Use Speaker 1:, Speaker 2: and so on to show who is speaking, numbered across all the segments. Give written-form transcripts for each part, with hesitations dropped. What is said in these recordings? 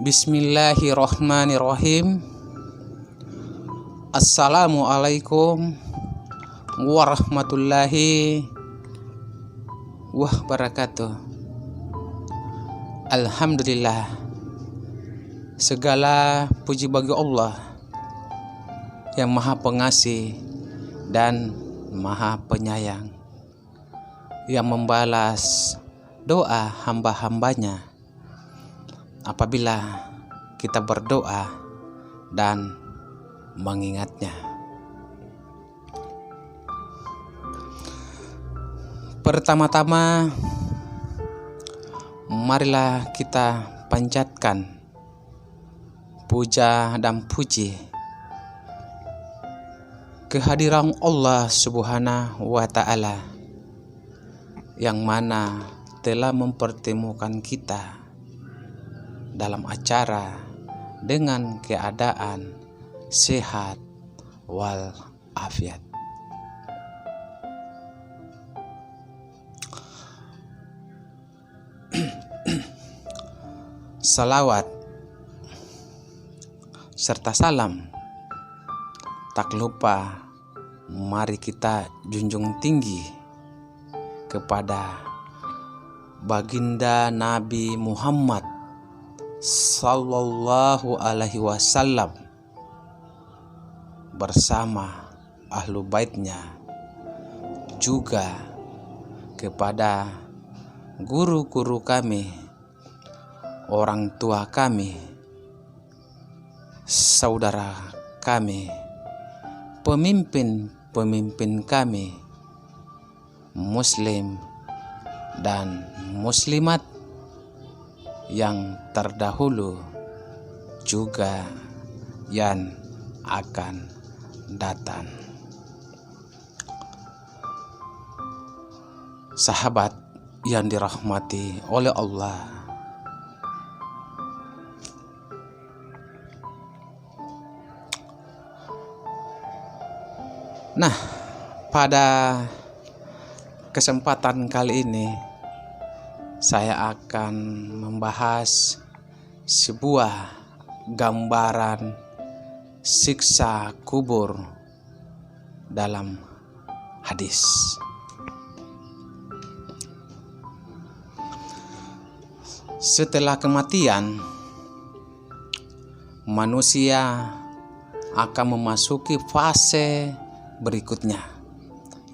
Speaker 1: Bismillahirrahmanirrahim. Assalamualaikum warahmatullahi wabarakatuh. Alhamdulillah, segala puji bagi Allah yang Maha Pengasih dan Maha Penyayang, yang membalas doa hamba-hambanya apabila kita berdoa dan mengingatnya. Pertama-tama, marilah kita panjatkan puja dan puji kehadiran Allah Subhanahu wa Ta'ala, yang mana telah mempertemukan kita dalam acara dengan keadaan sehat wal afiat. Salawat serta salam tak lupa mari kita junjung tinggi kepada baginda Nabi Muhammad Sallallahu Alaihi Wasallam bersama ahlu baitnya, juga kepada guru-guru kami, orang tua kami, saudara kami, pemimpin-pemimpin kami, muslim dan muslimat yang terdahulu juga yang akan datang. Sahabat yang dirahmati oleh Allah, nah, pada kesempatan kali ini saya akan membahas sebuah gambaran siksa kubur dalam hadis. Setelah kematian, manusia akan memasuki fase berikutnya,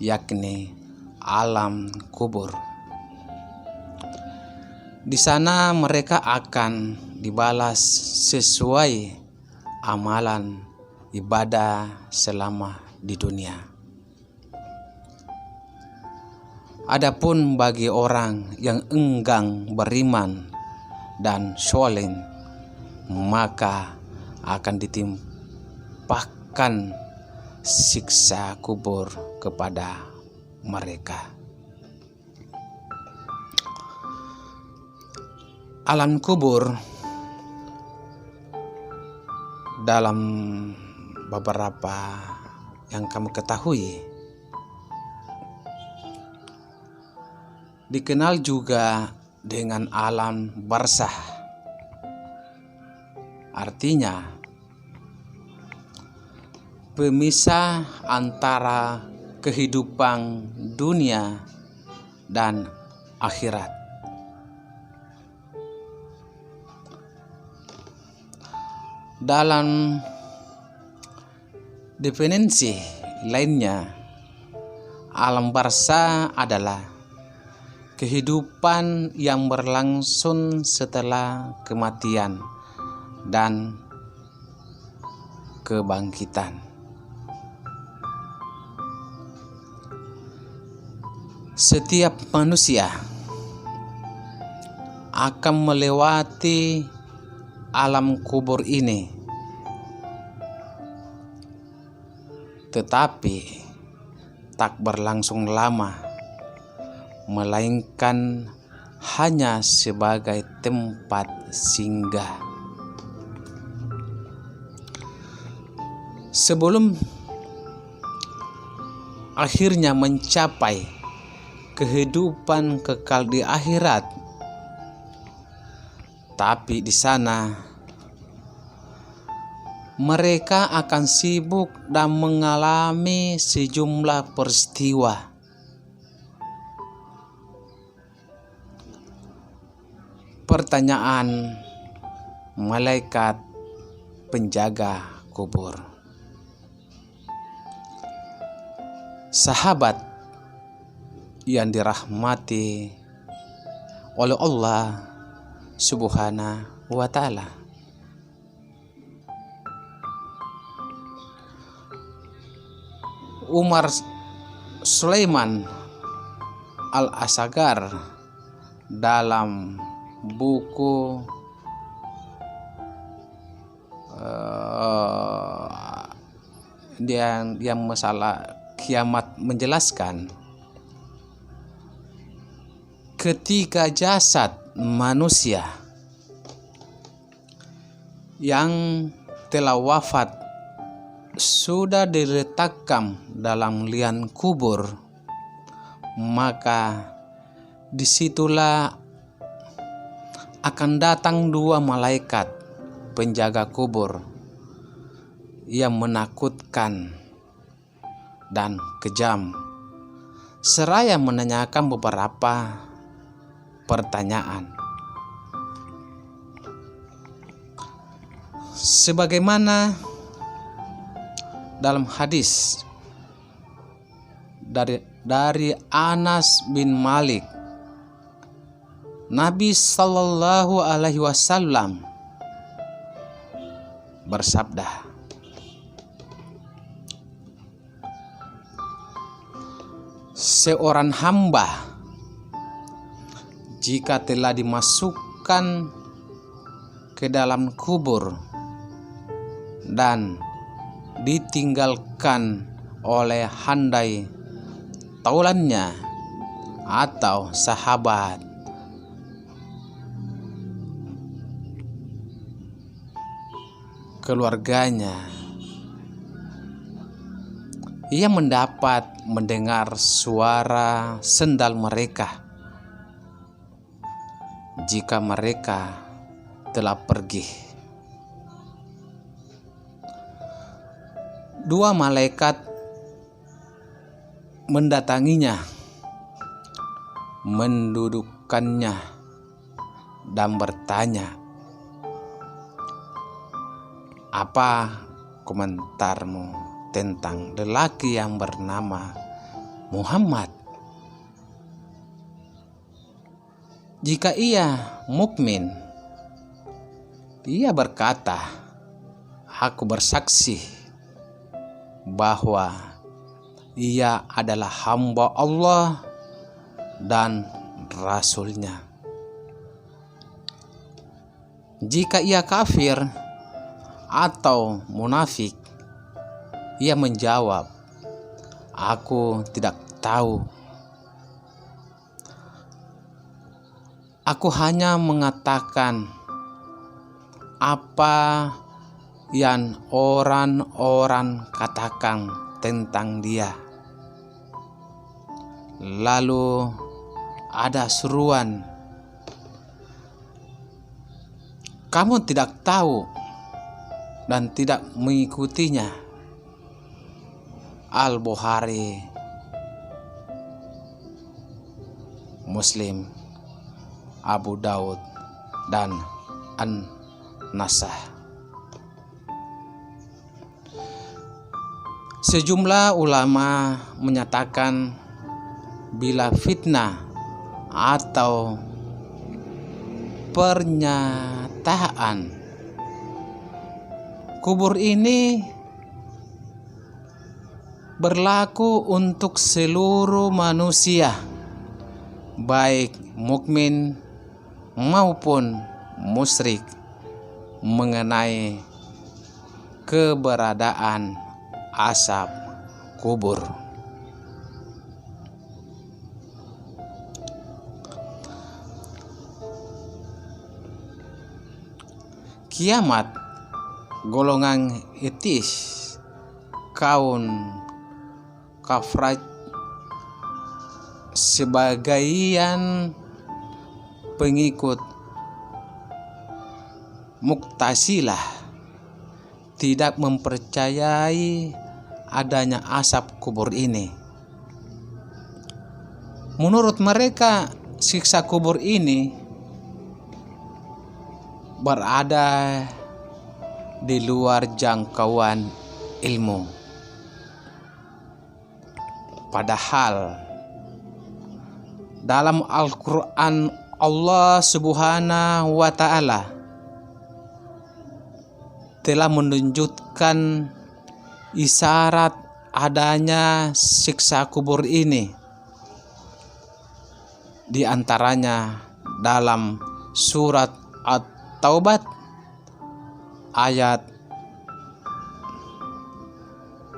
Speaker 1: yakni alam kubur. Di sana mereka akan dibalas sesuai amalan ibadah selama di dunia. Adapun bagi orang yang enggan beriman dan syolin, maka akan ditimpakan siksa kubur kepada mereka. Alam kubur dalam beberapa yang kamu ketahui dikenal juga dengan alam barzakh. Artinya pemisah antara kehidupan dunia dan akhirat. Dalam definisi lainnya, alam barzakh adalah kehidupan yang berlangsung setelah kematian dan kebangkitan. Setiap manusia akan melewati alam kubur ini, tetapi tak berlangsung lama, melainkan hanya sebagai tempat singgah. Sebelum akhirnya mencapai kehidupan kekal di akhirat, tapi di sana mereka akan sibuk dan mengalami sejumlah peristiwa. Pertanyaan malaikat penjaga kubur. Sahabat yang dirahmati oleh Allah Subhanahu wa Ta'ala, Umar Sulaiman Al-Asghar dalam buku yang masalah kiamat menjelaskan, ketika jasad manusia yang telah wafat sudah diletakkan dalam liang kubur, maka disitulah akan datang dua malaikat penjaga kubur yang menakutkan dan kejam, seraya menanyakan beberapa pertanyaan. Sebagaimana dalam hadis dari Anas bin Malik, Nabi Sallallahu Alaihi Wasallam bersabda, seorang hamba jika telah dimasukkan ke dalam kubur dan ditinggalkan oleh handai taulannya atau sahabat, keluarganya, ia mendengar suara sendal mereka jika mereka telah pergi. Dua malaikat mendatanginya, mendudukkannya dan bertanya, apa komentarmu tentang lelaki yang bernama Muhammad? Jika ia mukmin, ia berkata, aku bersaksi bahwa ia adalah hamba Allah dan Rasul-Nya. Jika ia kafir atau munafik, ia menjawab, aku tidak tahu. Aku hanya mengatakan apa yang orang-orang katakan tentang dia. Lalu ada seruan, kamu tidak tahu dan tidak mengikutinya. Al-Bukhari, Muslim, Abu Daud, dan An-Nasah. Sejumlah ulama menyatakan bila fitnah atau pernyataan kubur ini berlaku untuk seluruh manusia, baik mukmin maupun musyrik, mengenai keberadaan asap kubur. Kiamat golongan etis kaum kafraj sebagian pengikut Mu'tazilah tidak mempercayai adanya asap kubur ini. Menurut mereka, siksa kubur ini berada di luar jangkauan ilmu. Padahal dalam Al-Quran Allah Subhanahu wa Ta'ala telah menunjukkan isyarat adanya siksa kubur ini, di antaranya dalam surat At-Taubah ayat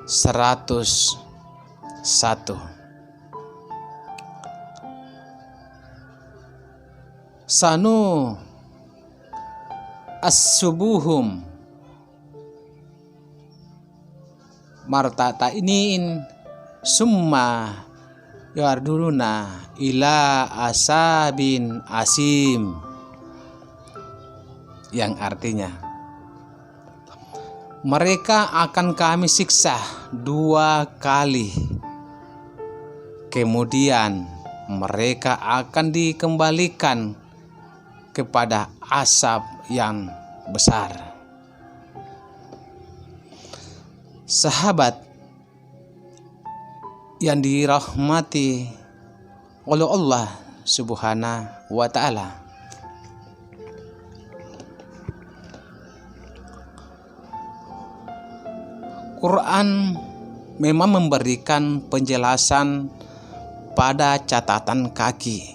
Speaker 1: 101. Sanu as-subuhum martata'inin summa yarduruna ila asabin asim, yang artinya mereka akan kami siksa 2 kali, kemudian mereka akan dikembalikan kepada asap yang besar. Sahabat yang dirahmati oleh Allah Subhanahu wa Ta'ala, Quran memang memberikan penjelasan pada catatan kaki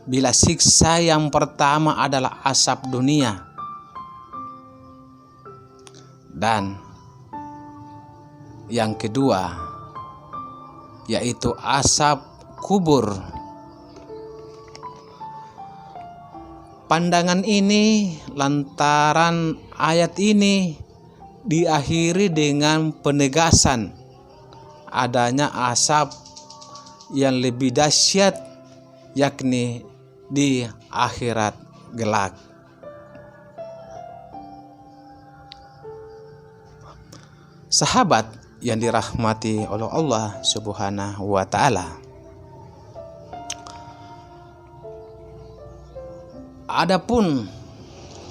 Speaker 1: bila siksa yang pertama adalah asap dunia dan yang kedua yaitu asap kubur. Pandangan ini lantaran ayat ini diakhiri dengan penegasan adanya asap yang lebih dahsyat, yakni di akhirat kelak. Sahabat yang dirahmati oleh Allah Subhanahu wa Ta'ala, adapun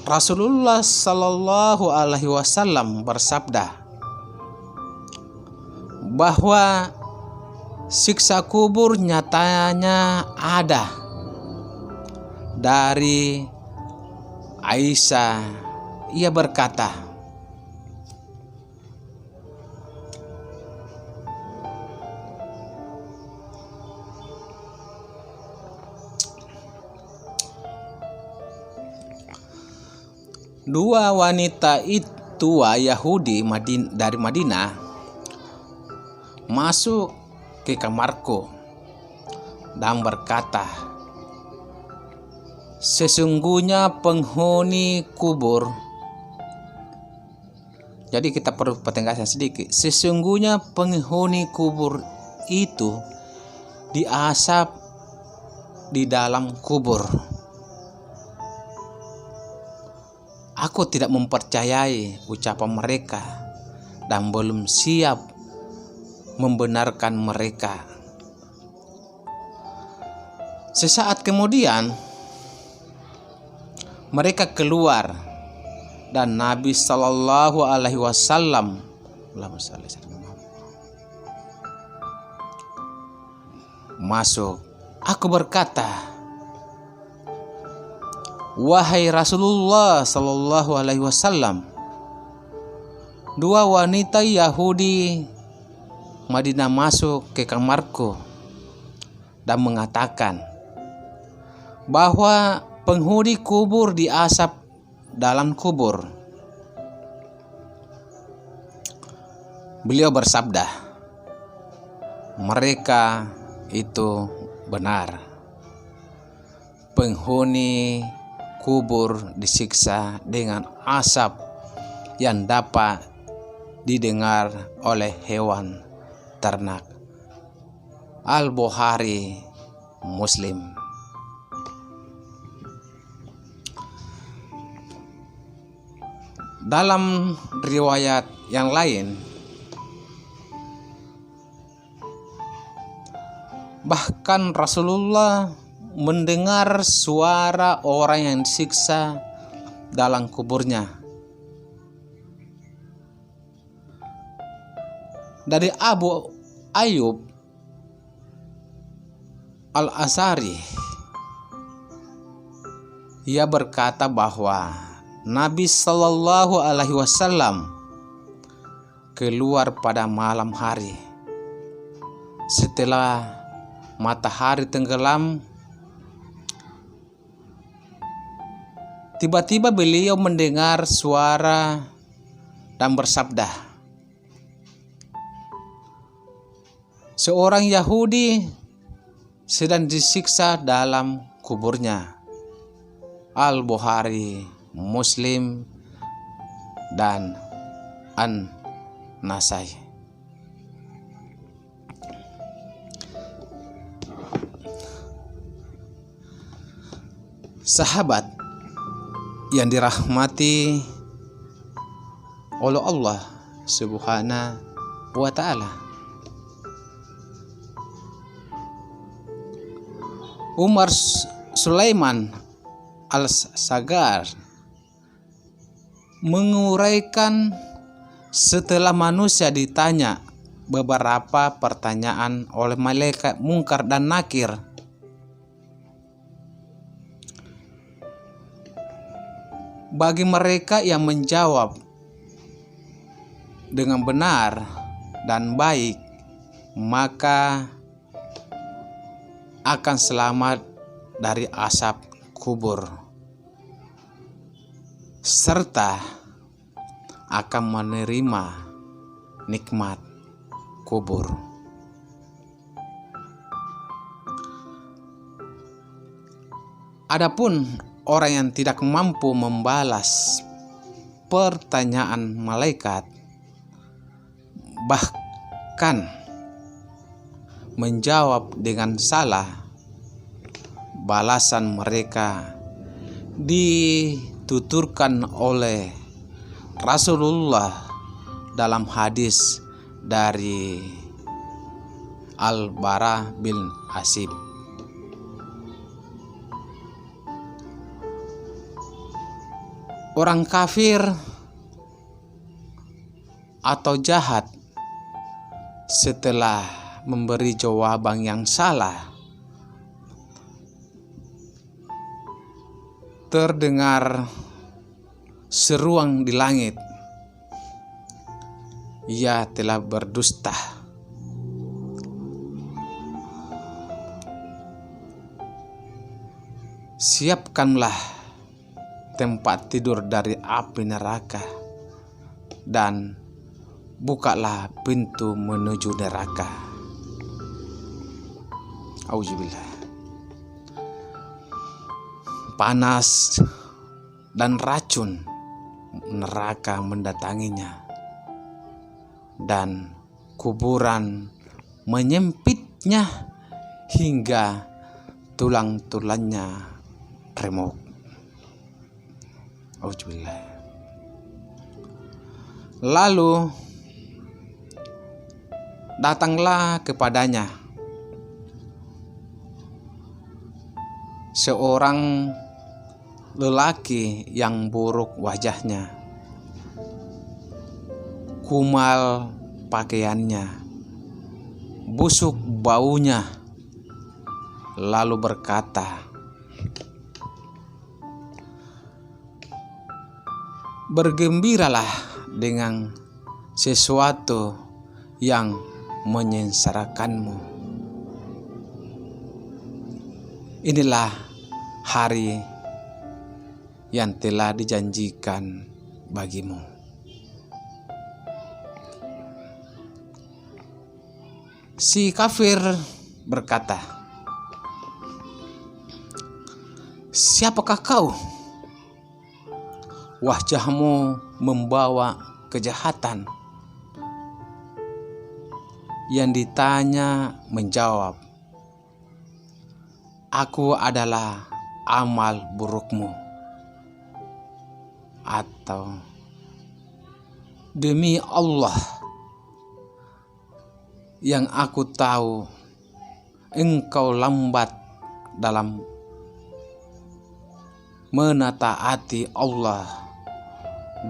Speaker 1: Rasulullah Sallallahu Alaihi Wasallam bersabda bahwa siksa kubur nyatanya ada. Dari Aisyah, ia berkata, dua wanita itu Yahudi dari Madinah masuk ke kamarku dan berkata, sesungguhnya penghuni kubur. Jadi kita perlu penegasan sedikit. Sesungguhnya penghuni kubur itu diasap di dalam kubur. Aku tidak mempercayai ucapan mereka dan belum siap membenarkan mereka. Sesaat kemudian mereka keluar dan Nabi Sallallahu Alaihi Wasallam masuk. Aku berkata, wahai Rasulullah Sallallahu Alaihi Wasallam, 2 wanita Yahudi Madinah masuk ke kamarku dan mengatakan bahwa penghuni kubur diasap dalam kubur. Beliau bersabda, mereka itu benar. Penghuni kubur disiksa dengan asap yang dapat didengar oleh hewan ternak. Al-Bukhari, Muslim. Dalam riwayat yang lain, bahkan Rasulullah mendengar suara orang yang disiksa dalam kuburnya. Dari Abu Ayyub Al-Ansari, ia berkata bahwa Nabi Shallallahu Alaihi Wasallam keluar pada malam hari setelah matahari tenggelam. Tiba-tiba beliau mendengar suara dan bersabda, seorang Yahudi sedang disiksa dalam kuburnya. Al-Bukhari, Muslim, dan An-Nasai. Sahabat yang dirahmati oleh Allah Subhanahu wa Ta'ala, Umar Sulaiman Al-Sagar menguraikan setelah manusia ditanya beberapa pertanyaan oleh malaikat Munkar dan Nakir. Bagi mereka yang menjawab dengan benar dan baik, maka akan selamat dari asap kubur, serta akan menerima nikmat kubur. Adapun orang yang tidak mampu membalas pertanyaan malaikat, bahkan menjawab dengan salah, balasan mereka dituturkan oleh Rasulullah dalam hadis dari Al-Bara bin Azib. Orang kafir atau jahat setelah memberi jawaban yang salah, terdengar seruan di langit, ia telah berdusta. Siapkanlah tempat tidur dari api neraka dan bukalah pintu menuju neraka. Auzubillah. Panas dan racun neraka mendatanginya, dan kuburan menyempitnya hingga tulang-tulangnya remuk. Auzubillah. Lalu datanglah kepadanya seorang lelaki yang buruk wajahnya, kumal pakaiannya, busuk baunya, lalu berkata, bergembiralah dengan sesuatu yang menyengsarakanmu. Inilah hari yang telah dijanjikan bagimu. Si kafir berkata, siapakah kau? Wajahmu membawa kejahatan. Yang ditanya menjawab, aku adalah amal burukmu, atau Demi Allah yang aku tahu engkau lambat dalam menataati Allah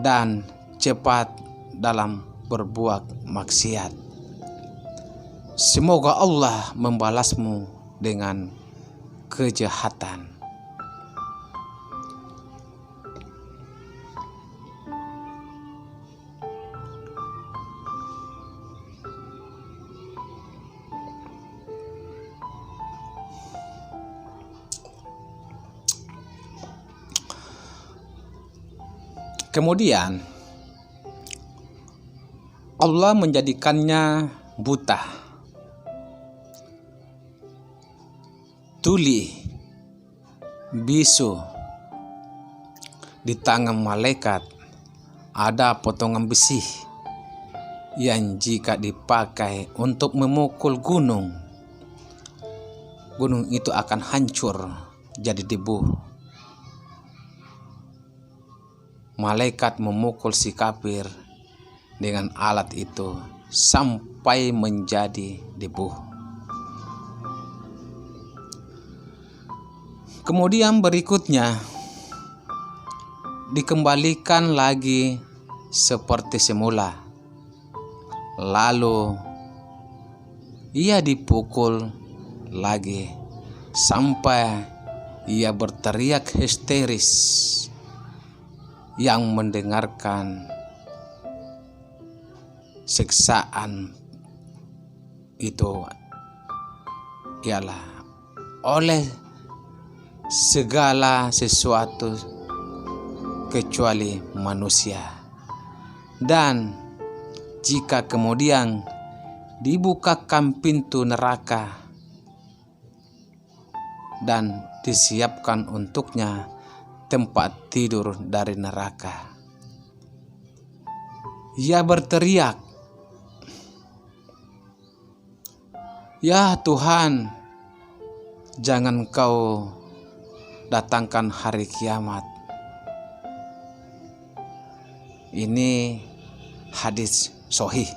Speaker 1: dan cepat dalam berbuat maksiat. Semoga Allah membalasmu dengan kejahatan. Kemudian Allah menjadikannya buta, tuli, bisu. Di tangan malaikat ada potongan besi yang jika dipakai untuk memukul gunung itu akan hancur jadi debu. Malaikat memukul si kafir dengan alat itu sampai menjadi debu. Kemudian berikutnya dikembalikan lagi seperti semula. Lalu ia dipukul lagi sampai ia berteriak histeris. Yang mendengarkan siksaan itu ialah oleh segala sesuatu kecuali manusia. Dan jika kemudian dibukakan pintu neraka dan disiapkan untuknya tempat tidur dari neraka, ia berteriak, "Ya Tuhan, jangan kau datangkan hari kiamat." Ini hadis sahih.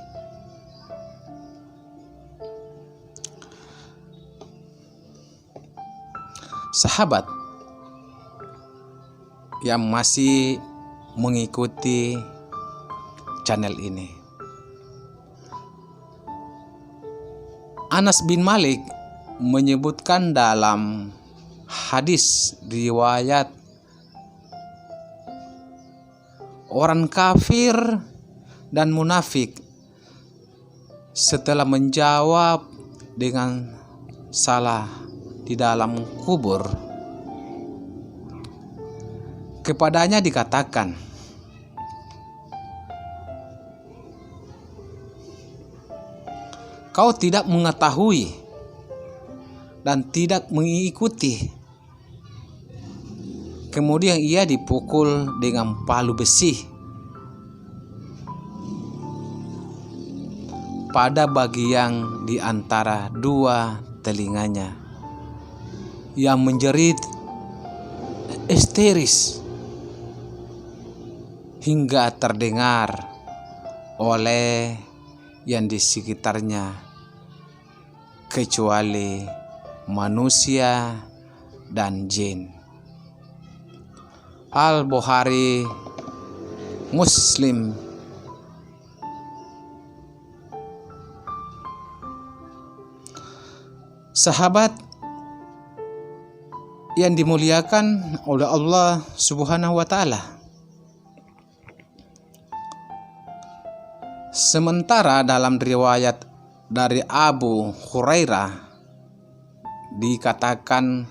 Speaker 1: Sahabat yang masih mengikuti channel ini, Anas bin Malik menyebutkan dalam hadis riwayat, orang kafir dan munafik setelah menjawab dengan salah di dalam kubur, kepadanya dikatakan, "Kau tidak mengetahui dan tidak mengikuti." Kemudian ia dipukul dengan palu besi pada bagian di antara dua telinganya, yang menjerit histeris hingga terdengar oleh yang di sekitarnya kecuali manusia dan jin. Al-Bukhari, Muslim. Sahabat yang dimuliakan oleh Allah Subhanahu wa Ta'ala, sementara dalam riwayat dari Abu Hurairah dikatakan,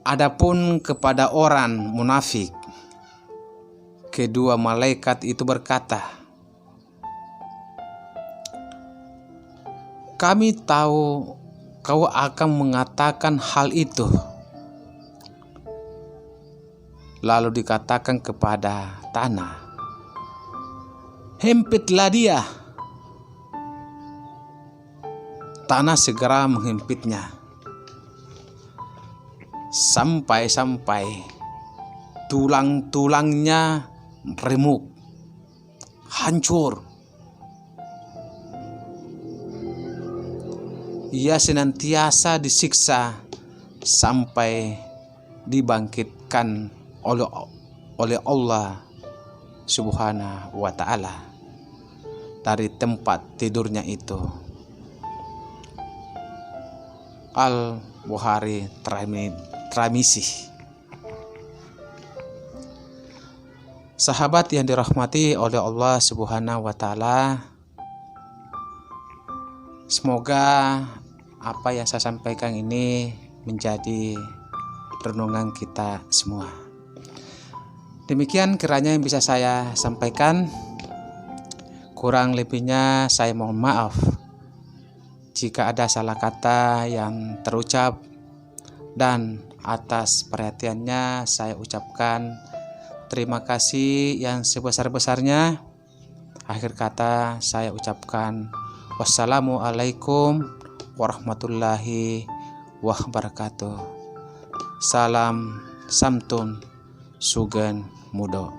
Speaker 1: adapun kepada orang munafik, kedua malaikat itu berkata, "Kami tahu kau akan mengatakan hal itu." Lalu dikatakan kepada tanah, "Hempitlah dia." Tanah segera menghempitnya sampai-sampai tulang-tulangnya remuk hancur. Ia senantiasa disiksa sampai dibangkitkan oleh Allah Subhanahu wa ta'ala dari tempat tidurnya itu. Al-Bukhari Tramisi. Sahabat yang dirahmati oleh Allah Subhanahu wa ta'ala, semoga apa yang saya sampaikan ini menjadi renungan kita semua. Demikian kiranya yang bisa saya sampaikan. Kurang lebihnya saya mohon maaf jika ada salah kata yang terucap, dan atas perhatiannya saya ucapkan terima kasih yang sebesar-besarnya. Akhir kata saya ucapkan wassalamualaikum warahmatullahi wabarakatuh. Salam samtun sugeng mudo.